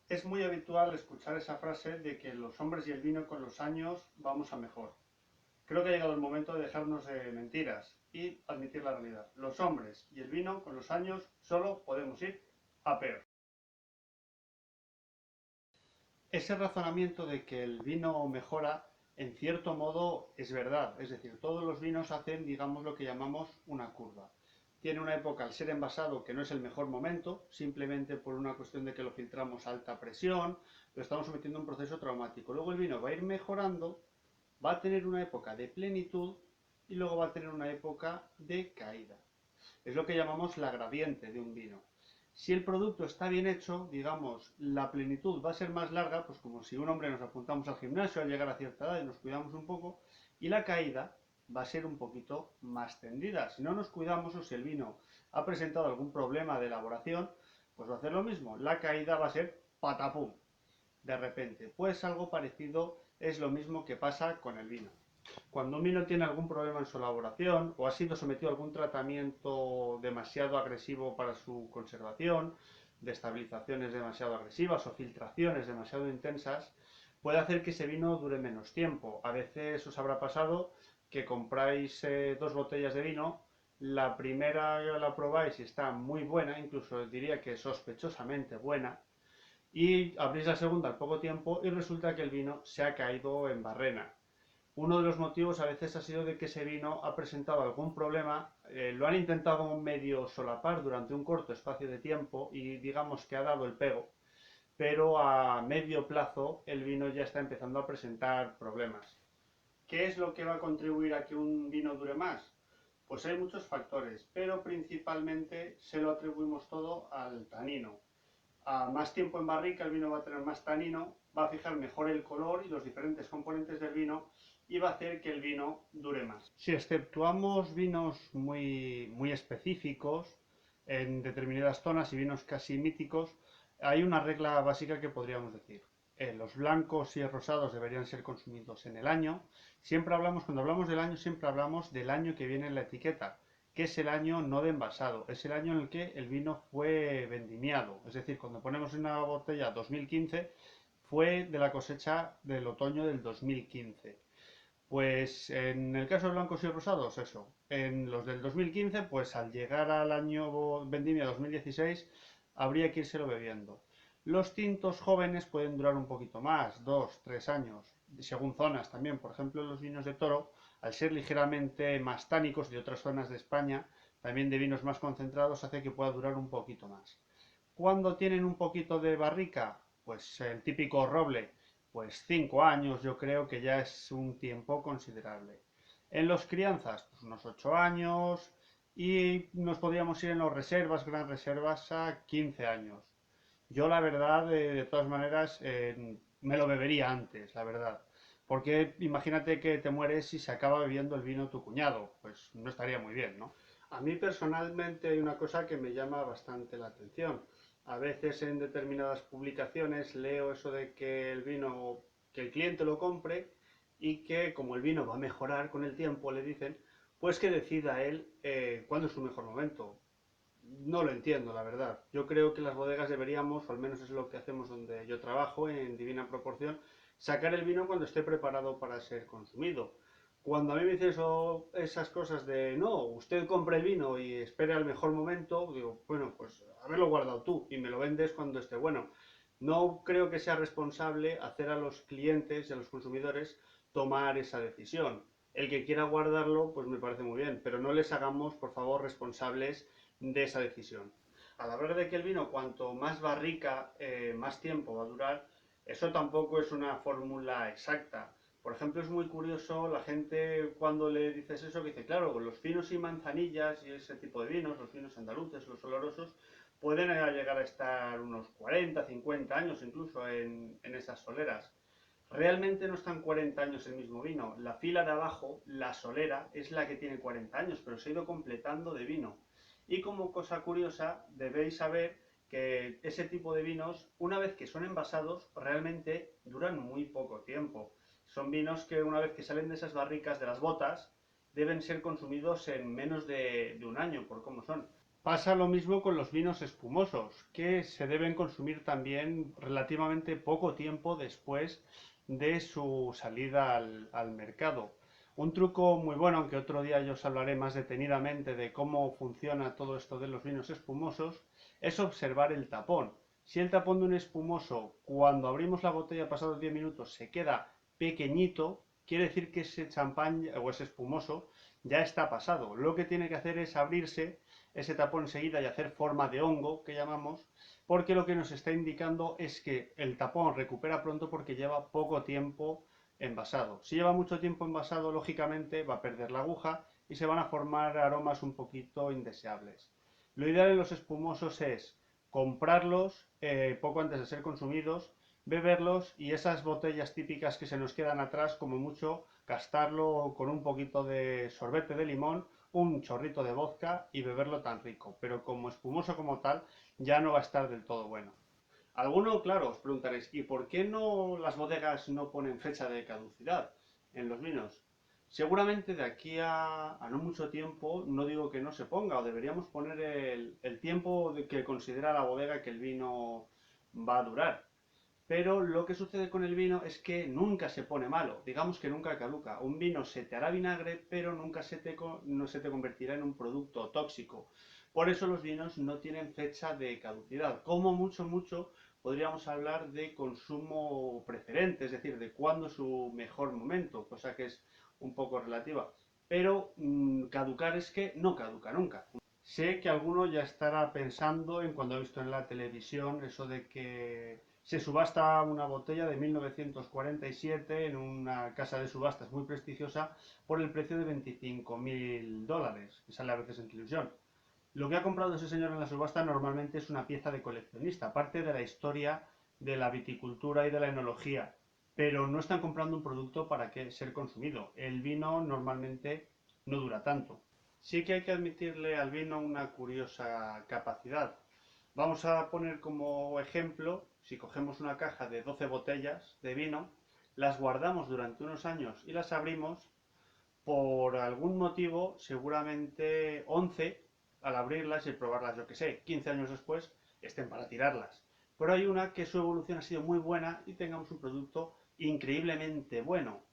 Es muy habitual escuchar esa frase de que los hombres y el vino con los años vamos a mejor. Creo que ha llegado el momento de dejarnos de mentiras y admitir la realidad. Los hombres y el vino con los años solo podemos ir a peor. Ese razonamiento de que el vino mejora, en cierto modo, es verdad. Es decir, todos los vinos hacen, digamos, lo que llamamos una curva. Tiene una época al ser envasado que no es el mejor momento, simplemente por una cuestión de que lo filtramos a alta presión, lo estamos sometiendo a un proceso traumático. Luego el vino va a ir mejorando, va a tener una época de plenitud y luego va a tener una época de caída. Es lo que llamamos la gradiente de un vino. Si el producto está bien hecho, digamos, la plenitud va a ser más larga, pues como si un hombre nos apuntamos al gimnasio al llegar a cierta edad y nos cuidamos un poco, y la caída va a ser un poquito más tendida. Si no nos cuidamos o si el vino ha presentado algún problema de elaboración, pues va a hacer lo mismo. La caída va a ser patapum, de repente. Pues algo parecido es lo mismo que pasa con el vino. Cuando un vino tiene algún problema en su elaboración o ha sido sometido a algún tratamiento demasiado agresivo para su conservación, de estabilizaciones demasiado agresivas o filtraciones demasiado intensas, puede hacer que ese vino dure menos tiempo. A veces os habrá pasado que compráis 2 botellas de vino, la primera la probáis y está muy buena, incluso diría que sospechosamente buena, y abrís la segunda al poco tiempo y resulta que el vino se ha caído en barrena. Uno de los motivos a veces ha sido de que ese vino ha presentado algún problema, lo han intentado medio solapar durante un corto espacio de tiempo y digamos que ha dado el pego, pero a medio plazo el vino ya está empezando a presentar problemas. ¿Qué es lo que va a contribuir a que un vino dure más? Pues hay muchos factores, pero principalmente se lo atribuimos todo al tanino. A más tiempo en barrica el vino va a tener más tanino, va a fijar mejor el color y los diferentes componentes del vino y va a hacer que el vino dure más. Si exceptuamos vinos muy específicos en determinadas zonas y vinos casi míticos, hay una regla básica que podríamos decir. Los blancos y rosados deberían ser consumidos en el año. Cuando hablamos del año, siempre hablamos del año que viene en la etiqueta, que es el año no de envasado, es el año en el que el vino fue vendimiado. Es decir, cuando ponemos en una botella 2015, fue de la cosecha del otoño del 2015. Pues en el caso de blancos y rosados, eso. En los del 2015, pues al llegar al año vendimia 2016, habría que írselo bebiendo. Los tintos jóvenes pueden durar un poquito más, 2, 3 años, según zonas también. Por ejemplo, los vinos de toro, al ser ligeramente más tánicos de otras zonas de España, también de vinos más concentrados, hace que pueda durar un poquito más. Cuando tienen un poquito de barrica, pues el típico roble, pues 5 años yo creo que ya es un tiempo considerable. En los crianzas, pues unos 8 años y nos podríamos ir en los reservas, gran reservas, a 15 años. Yo la verdad, de todas maneras, me lo bebería antes, la verdad. Porque imagínate que te mueres y se acaba bebiendo el vino tu cuñado, pues no estaría muy bien, ¿no? A mí personalmente hay una cosa que me llama bastante la atención. A veces en determinadas publicaciones leo eso de que el vino, que el cliente lo compre y que como el vino va a mejorar con el tiempo, le dicen, pues que decida él cuándo es su mejor momento. No lo entiendo, la verdad. Yo creo que las bodegas deberíamos, o al menos es lo que hacemos donde yo trabajo, en Divina Proporción, sacar el vino cuando esté preparado para ser consumido. Cuando a mí me dicen esas cosas de, no, usted compra el vino y espere al mejor momento, digo, bueno, pues haberlo guardado tú y me lo vendes cuando esté bueno. No creo que sea responsable hacer a los clientes y a los consumidores tomar esa decisión. El que quiera guardarlo, pues me parece muy bien, pero no les hagamos, por favor, responsables de esa decisión. A la hora de que el vino, cuanto más barrica, más tiempo va a durar, eso tampoco es una fórmula exacta. Por ejemplo, es muy curioso la gente cuando le dices eso, que dice, claro, los finos y manzanillas y ese tipo de vinos, los finos andaluces, los olorosos, pueden llegar a estar unos 40, 50 años incluso en esas soleras. Realmente no están 40 años el mismo vino. La fila de abajo, la solera, es la que tiene 40 años, pero se ha ido completando de vino. Y como cosa curiosa, debéis saber que ese tipo de vinos, una vez que son envasados, realmente duran muy poco tiempo. Son vinos que una vez que salen de esas barricas de las botas, deben ser consumidos en menos de un año, por cómo son. Pasa lo mismo con los vinos espumosos, que se deben consumir también relativamente poco tiempo después de su salida al mercado. Un truco muy bueno, aunque otro día yo os hablaré más detenidamente de cómo funciona todo esto de los vinos espumosos, es observar el tapón. Si el tapón de un espumoso, cuando abrimos la botella pasados 10 minutos, se queda pequeñito, quiere decir que ese champán o ese espumoso ya está pasado. Lo que tiene que hacer es abrirse ese tapón enseguida y hacer forma de hongo, que llamamos, porque lo que nos está indicando es que el tapón recupera pronto porque lleva poco tiempo envasado. Si lleva mucho tiempo envasado, lógicamente va a perder la aguja y se van a formar aromas un poquito indeseables. Lo ideal en los espumosos es comprarlos poco antes de ser consumidos, beberlos y esas botellas típicas que se nos quedan atrás, como mucho, gastarlo con un poquito de sorbete de limón, un chorrito de vodka y beberlo tan rico. Pero como espumoso como tal, ya no va a estar del todo bueno. Alguno, claro, os preguntaréis, ¿y por qué no las bodegas no ponen fecha de caducidad en los vinos? Seguramente de aquí a no mucho tiempo, no digo que no se ponga, o deberíamos poner el tiempo que considera la bodega que el vino va a durar. Pero lo que sucede con el vino es que nunca se pone malo, digamos que nunca caduca. Un vino se te hará vinagre, pero nunca no se te convertirá en un producto tóxico. Por eso los vinos no tienen fecha de caducidad. Como mucho, podríamos hablar de consumo preferente, es decir, de cuándo es su mejor momento, cosa que es un poco relativa. Pero caducar es que no caduca nunca. Sé que alguno ya estará pensando en cuando ha visto en la televisión eso de que se subasta una botella de 1947 en una casa de subastas muy prestigiosa por el precio de $25.000, que sale a veces en televisión. Lo que ha comprado ese señor en la subasta normalmente es una pieza de coleccionista, parte de la historia de la viticultura y de la enología, pero no están comprando un producto para que ser consumido. El vino normalmente no dura tanto. Sí que hay que admitirle al vino una curiosa capacidad. Vamos a poner como ejemplo, si cogemos una caja de 12 botellas de vino, las guardamos durante unos años y las abrimos, por algún motivo, seguramente 11, al abrirlas y probarlas, yo que sé, 15 años después, estén para tirarlas. Pero hay una que su evolución ha sido muy buena y tengamos un producto increíblemente bueno.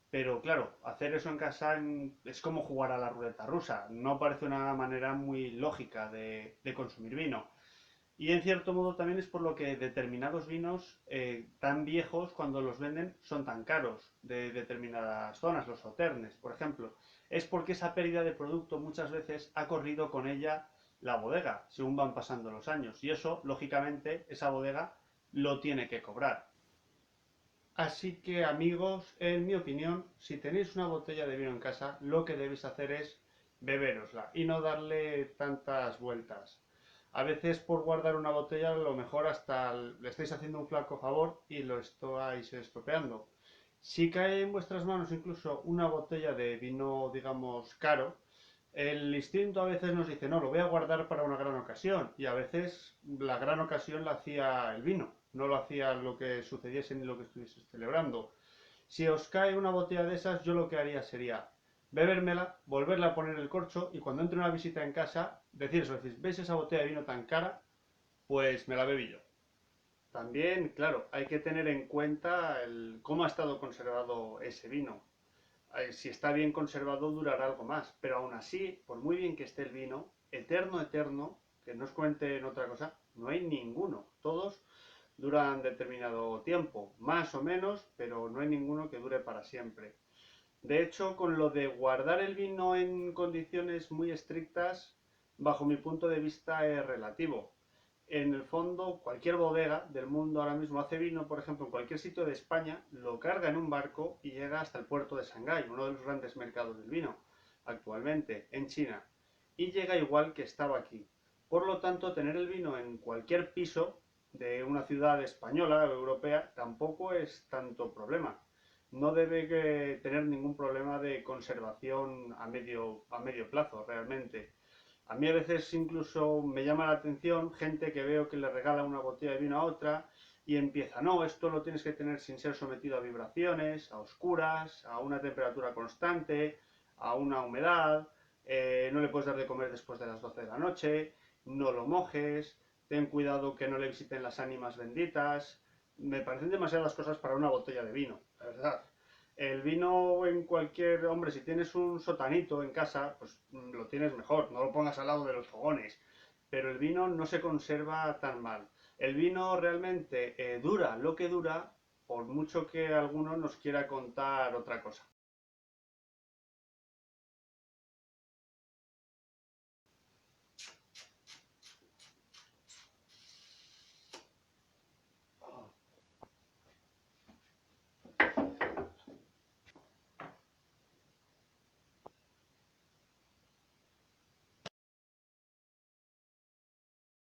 Pero claro, hacer eso en casa es como jugar a la ruleta rusa. No parece una manera muy lógica de consumir vino. Y en cierto modo también es por lo que determinados vinos tan viejos, cuando los venden, son tan caros de determinadas zonas, los sauternes, por ejemplo. Es porque esa pérdida de producto muchas veces ha corrido con ella la bodega, según van pasando los años. Y eso, lógicamente, esa bodega lo tiene que cobrar. Así que amigos, en mi opinión, si tenéis una botella de vino en casa, lo que debéis hacer es beberosla y no darle tantas vueltas. A veces por guardar una botella, a lo mejor hasta le estáis haciendo un flaco favor y lo estáis estropeando. Si cae en vuestras manos incluso una botella de vino, digamos, caro, el instinto a veces nos dice, no, lo voy a guardar para una gran ocasión. Y a veces la gran ocasión la hacía el vino, no lo hacía lo que sucediese ni lo que estuvieses celebrando. Si os cae una botella de esas, yo lo que haría sería bebérmela, volverla a poner el corcho y cuando entre una visita en casa, decir eso, decís, ¿veis esa botella de vino tan cara? Pues me la bebí yo. También, claro, hay que tener en cuenta cómo ha estado conservado ese vino. Si está bien conservado durará algo más, pero aún así, por muy bien que esté el vino, eterno, que no os cuenten otra cosa, no hay ninguno. Todos duran determinado tiempo, más o menos, pero no hay ninguno que dure para siempre. De hecho, con lo de guardar el vino en condiciones muy estrictas, bajo mi punto de vista es relativo. En el fondo, cualquier bodega del mundo ahora mismo hace vino, por ejemplo, en cualquier sitio de España, lo carga en un barco y llega hasta el puerto de Shanghái, uno de los grandes mercados del vino, actualmente, en China. Y llega igual que estaba aquí. Por lo tanto, tener el vino en cualquier piso de una ciudad española o europea tampoco es tanto problema. No debe tener ningún problema de conservación a medio plazo, realmente. A mí a veces incluso me llama la atención gente que veo que le regala una botella de vino a otra y empieza, no, esto lo tienes que tener sin ser sometido a vibraciones, a oscuras, a una temperatura constante, a una humedad. no le puedes dar de comer después de las 12 de la noche, no lo mojes, ten cuidado que no le visiten las ánimas benditas. Me parecen demasiadas cosas para una botella de vino, la verdad. El vino en cualquier, hombre, si tienes un sotanito en casa, pues lo tienes mejor, no lo pongas al lado de los fogones. Pero el vino no se conserva tan mal. El vino realmente dura lo que dura, por mucho que alguno nos quiera contar otra cosa.